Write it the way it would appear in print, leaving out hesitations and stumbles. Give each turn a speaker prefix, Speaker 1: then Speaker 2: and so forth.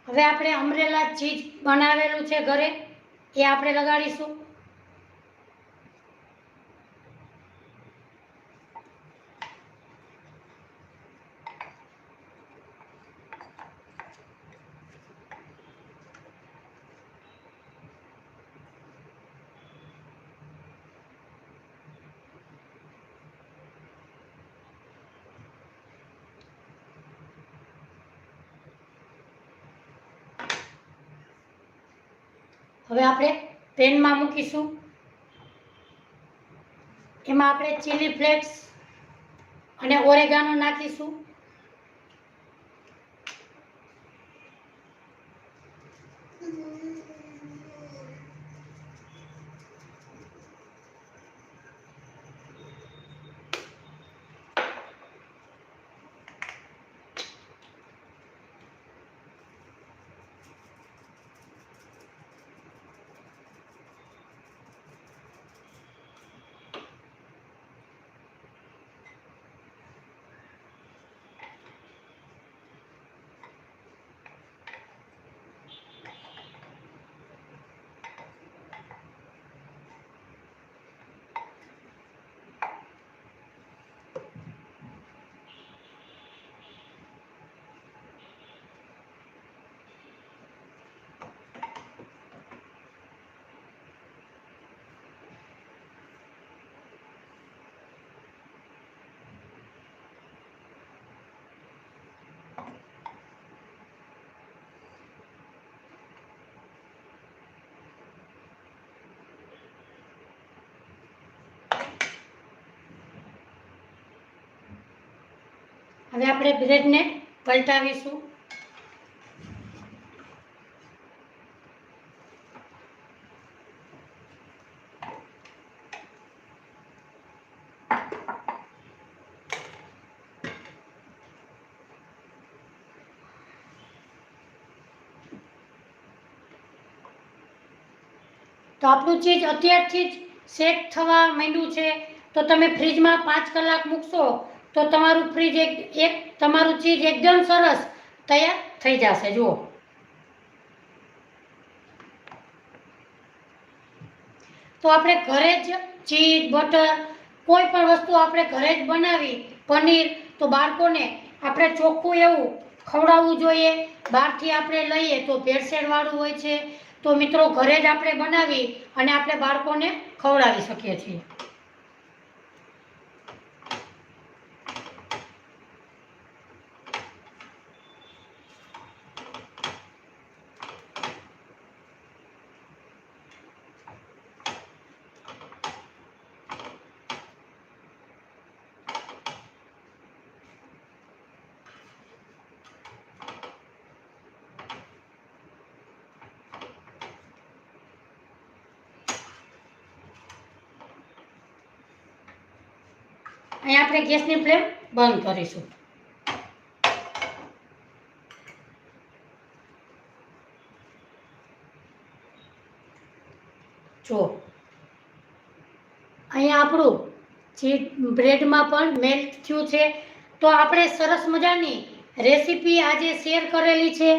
Speaker 1: હવે આપણે umbrella cheese બનાવેલું છે ઘરે, એ આપણે લગાડીશું. હવે આપણે પેનમાં મૂકીશું. એમાં આપણે ચીલી ફ્લેક્સ અને ઓરેગાનો નાખીશું. હવે આપણે બ્રેડને પલટાવીશું. તો આપણું ચીઝ અત્યારથી જ સેટ થવા માંડ્યું છે. તો તમે ફ્રીજમાં 5 કલાક મૂકશો તો તમારું તમારું ચીઝ એકદમ સરસ તૈયાર થઈ જશે. જુઓ, તો આપણે ઘરે જ ચીઝ, બટર, કોઈ પણ વસ્તુ આપણે ઘરે જ બનાવી, પનીર, તો બાળકોને આપણે ચોખ્ખું એવું ખવડાવવું જોઈએ. બહારથી આપણે લઈએ તો ભેળસેળવાળું હોય છે. તો મિત્રો, ઘરે જ આપણે બનાવી અને આપણે બાળકોને ખવડાવી શકીએ છીએ. અહીંયા આપણે ગેસની ફ્લેમ બંધ કરીશું. જો અહીંયા આપણું ચીઝ બ્રેડમાં પણ મેલ્ટ થયું છે. તો આપણે સરસ મજાની રેસીપી આજે શેર કરેલી છે.